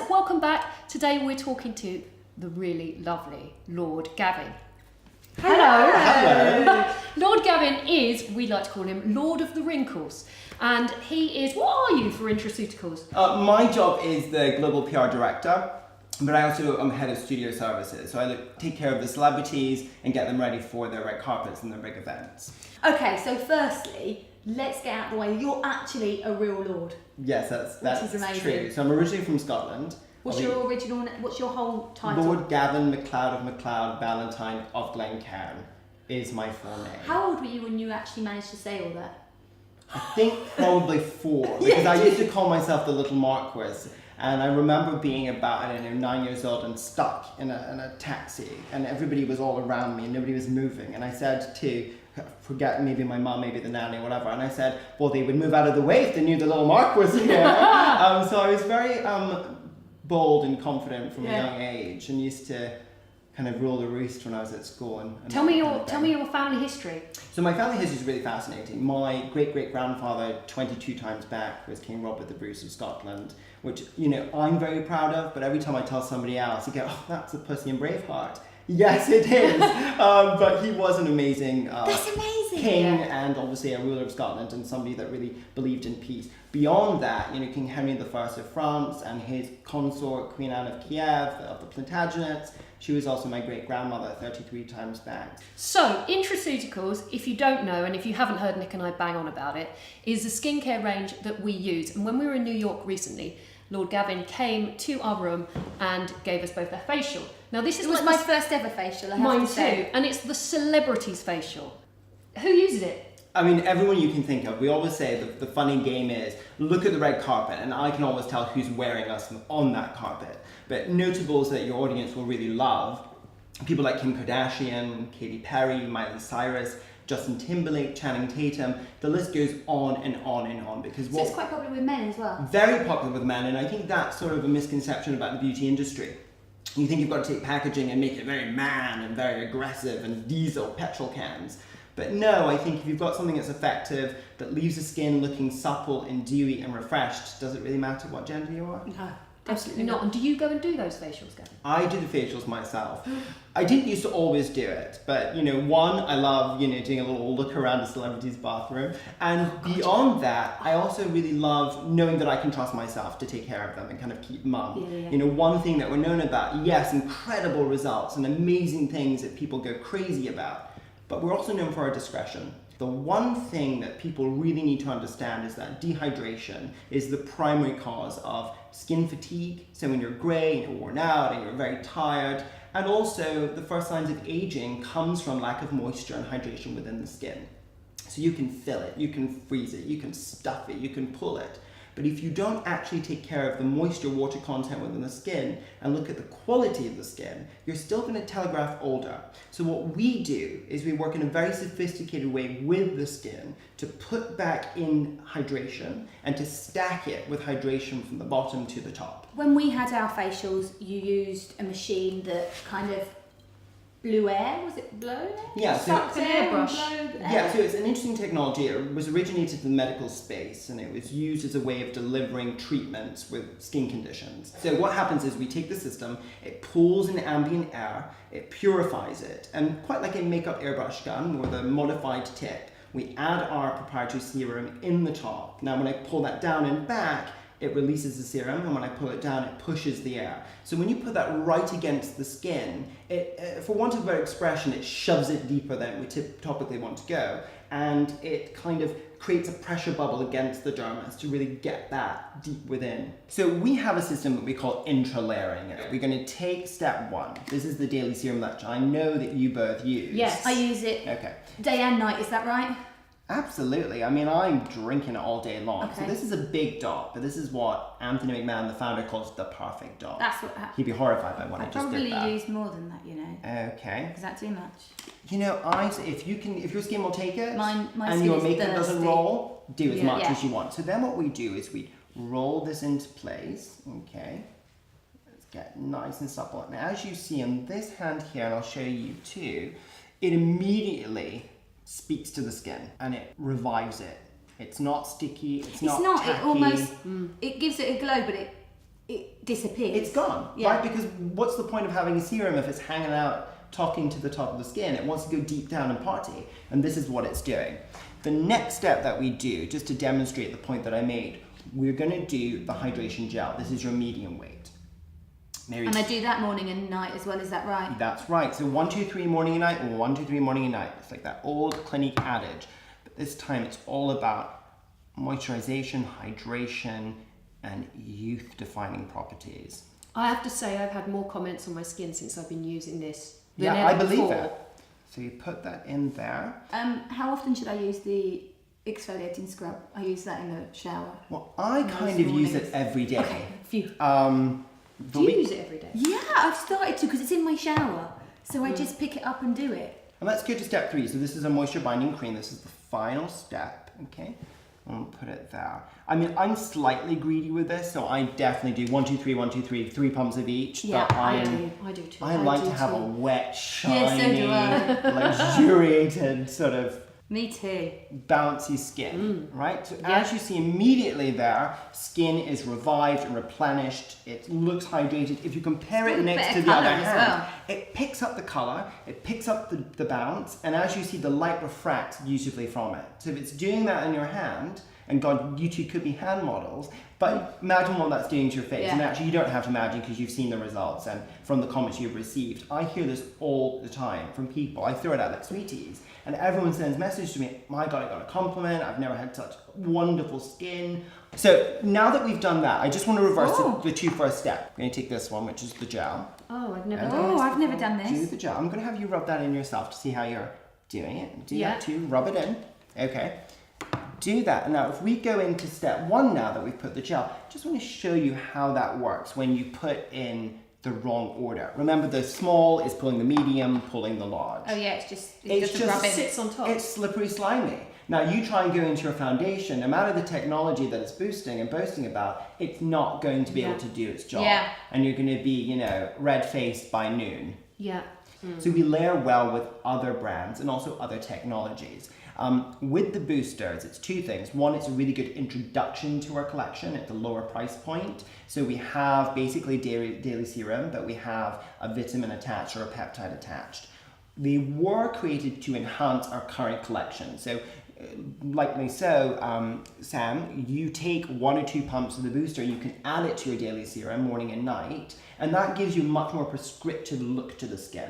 welcome back. Today we're talking to the really lovely Lord Gavin. Hello. Hello. Lord Gavin is, we like to call him, Lord of the Wrinkles. And he is, what are you for Intraceuticals? My job is the Global PR Director, but I also am head of studio services. So I take care of the celebrities and get them ready for their red carpets and their big events. Okay, so firstly, let's get out of the way. You're actually a real lord. Yes, that's Which is amazing. true. So I'm originally from Scotland. What's your whole title? Lord Gavin McLeod-Valentine of Glencairn is my full name. How old were you when you actually managed to say all that? I think probably 4, because I used to call myself the Little Marquis. And I remember being about, 9 years old and stuck in a taxi, and everybody was all around me and nobody was moving. And I said to, forget maybe my mum, maybe the nanny, whatever, and I said, well, they would move out of the way if they knew the Little Mark was here. So I was very bold and confident from a young age, and used to kind of rule the roost when I was at school. And Tell me your family history. So my family history is really fascinating. My great-great-grandfather, 22 times back, was King Robert the Bruce of Scotland, which, I'm very proud of, but every time I tell somebody else, you go, oh, that's a pussy in Braveheart. Yes, it is. But he was an amazing, That's amazing. king, and obviously a ruler of Scotland, and somebody that really believed in peace. Beyond that, King Henry I of France and his consort, Queen Anne of Kiev, of the Plantagenets. She was also my great-grandmother 33 times back. So, Intraceuticals, if you don't know, and if you haven't heard Nic and I bang on about it, is a skincare range that we use. And when we were in New York recently, Lord Gavin came to our room and gave us both a facial. Now, this was my first ever facial, I have mine to say. too, and it's the celebrities facial. Who uses it? Everyone you can think of. We always say the funny game is, look at the red carpet, and I can always tell who's wearing us on that carpet. But notables that your audience will really love, people like Kim Kardashian, Katy Perry, Miley Cyrus, Justin Timberlake, Channing Tatum, the list goes on and on and on. Because So it's quite popular with men as well. Very popular with men, and I think that's sort of a misconception about the beauty industry. You think you've got to take packaging and make it very man and very aggressive and diesel petrol cans. But no, I think if you've got something that's effective, that leaves the skin looking supple and dewy and refreshed, does it really matter what gender you are? No, Absolutely not. And do you go and do those facials, Gavin? I do the facials myself. I didn't used to always do it, but one, I love, doing a little look around a celebrity's bathroom. And beyond that, I also really love knowing that I can trust myself to take care of them and kind of keep mum. Yeah. One thing that we're known about, yes, incredible results and amazing things that people go crazy about, but we're also known for our discretion. The one thing that people really need to understand is that dehydration is the primary cause of skin fatigue. So when you're grey and you're worn out and you're very tired, and also the first signs of aging comes from lack of moisture and hydration within the skin. So you can fill it, you can freeze it, you can stuff it, you can pull it. But if you don't actually take care of the moisture water content within the skin and look at the quality of the skin, you're still going to telegraph older. So what we do is we work in a very sophisticated way with the skin to put back in hydration and to stack it with hydration from the bottom to the top. When we had our facials, you used a machine that kind of blew air, was it blow air? Yeah, so Sucked an air and airbrush. blew air. Yeah, so it's an interesting technology. It was originated in the medical space, and it was used as a way of delivering treatments with skin conditions. So what happens is we take the system, it pulls in ambient air, it purifies it, and quite like a makeup airbrush gun with a modified tip, we add our proprietary serum in the top. Now when I pull that down and back, it releases the serum, and when I pull it down, it pushes the air. So when you put that right against the skin, it, for want of a better expression, it shoves it deeper than we topically want to go, and it kind of creates a pressure bubble against the dermis to really get that deep within. So we have a system that we call intra-layering. We're going to take step 1. This is the daily serum that I know that you both use. Yes. I use it day and night, is that right? Absolutely. I'm drinking it all day long. Okay. So this is a big dot, but this is what Anthony McMahon, the founder, calls the perfect dot. That's what happened. He'd be horrified by what I I just did probably there. use more than that, Okay. Is that too much? If your skin will take it, My and skin your is makeup doesn't thirsty. roll, do as much Yeah. as you want. So then what we do is we roll this into place. Okay. Let's get nice and supple. Now, as you see on this hand here, and I'll show you too, it immediately speaks to the skin and it revives it. It's not sticky, it's not tacky. it almost, it gives it a glow, but it disappears. It's gone, right? Because what's the point of having a serum if it's hanging out, talking to the top of the skin? It wants to go deep down and party, and this is what it's doing. The next step that we do, just to demonstrate the point that I made, we're going to do the hydration gel. This is your medium weight. And I do that morning and night as well, is that right? That's right. So 1, 2, 3 morning and night, or 1, 2, 3 morning and night. It's like that old Clinique adage. But this time it's all about moisturization, hydration, and youth-defining properties. I have to say I've had more comments on my skin since I've been using this than Yeah, ever I believe before. it. So you put that in there. How often should I use the exfoliating scrub? I use that in the shower. Well, I kind of use it every day. Okay, phew. Do you use it every day? Yeah, I've started to because it's in my shower. So I just pick it up and do it. And let's go to step 3. So this is a moisture binding cream. This is the final step, okay? I'll put it there. I mean, I'm slightly greedy with this, so I definitely do 1, 2, 3, 1, 2, 3, 3 pumps of each. Yeah, but I do too. I like to have a wet, shiny, Yeah, so do I. luxuriated sort of Me too. bouncy skin, right? So as you see immediately there, skin is revived and replenished. It looks hydrated. If you compare It's it got a next bit to of the other colour as hand, well. it picks up the color, it picks up the bounce, and as you see, the light refracts beautifully from it. So if it's doing that in your hand, and God, you two could be hand models, but imagine what that's doing to your face. Yeah. And actually, you don't have to imagine because you've seen the results and from the comments you've received. I hear this all the time from people. I throw it out like sweeties. And everyone sends messages to me, my God, I got a compliment. I've never had such wonderful skin. So now that we've done that, I just want to reverse the 2 first steps. I'm going to take this one, which is the gel. Oh, I've never And done this I've never before. done Do this. the gel. I'm going to have you rub that in yourself to see how you're doing it. Do Yeah. that too. Rub it in. Okay. Do that. Now, if we go into step 1 now that we've put the gel, just want to show you how that works when you put in the wrong order. Remember, the small is pulling the medium, pulling the large. Oh yeah, it's just rub in. Sits on top. It's slippery slimy. Now you try and go into your foundation, no matter the technology that it's boosting and boasting about, it's not going to be able to do its job. Yeah. And you're going to be, red-faced by noon. Yeah. So we layer well with other brands and also other technologies. With the boosters, it's 2 things. One, it's a really good introduction to our collection at the lower price point. So we have basically daily serum, but we have a vitamin attached or a peptide attached. They were created to enhance our current collection. So likely so, Sam, you take 1 or 2 pumps of the booster, you can add it to your daily serum morning and night, and that gives you a much more prescriptive look to the skin.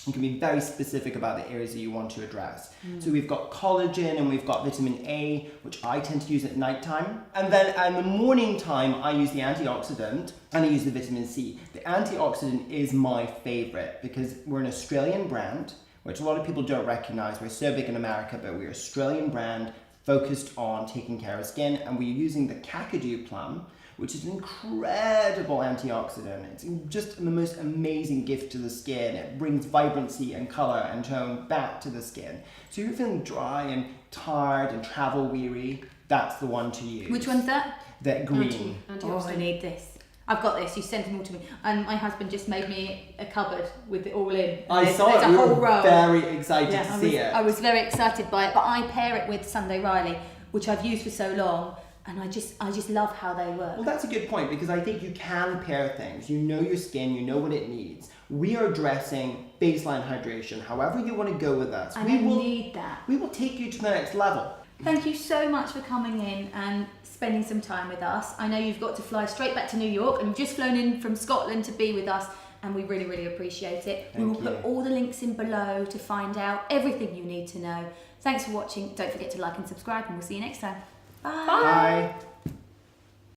You can be very specific about the areas that you want to address. So we've got collagen and we've got vitamin A, which I tend to use at nighttime. And then in the morning time, I use the antioxidant and I use the vitamin C. The antioxidant is my favorite because we're an Australian brand, which a lot of people don't recognize. We're so big in America, but we're an Australian brand focused on taking care of skin, and we're using the Kakadu plum, which is an incredible antioxidant. It's just the most amazing gift to the skin. It brings vibrancy and color and tone back to the skin. So if you're feeling dry and tired and travel weary, that's the one to use. Which one's that? That green. Oh, I need this. I've got this. You sent them all to me, and my husband just made me a cupboard with it all in. I saw there's it. a We whole were row. very excited to see it. I was very excited by it, but I pair it with Sunday Riley, which I've used for so long, and I just love how they work. Well, that's a good point because I think you can pair things. You know your skin, you know what it needs. We are addressing baseline hydration. However you want to go with us, And I need that. We will take you to the next level. Thank you so much for coming in and spending some time with us. I know you've got to fly straight back to New York and you've just flown in from Scotland to be with us, and we really, really appreciate it. We will put all the links in below to find out everything you need to know. Thanks for watching. Don't forget to like and subscribe, and we'll see you next time. Bye. Bye.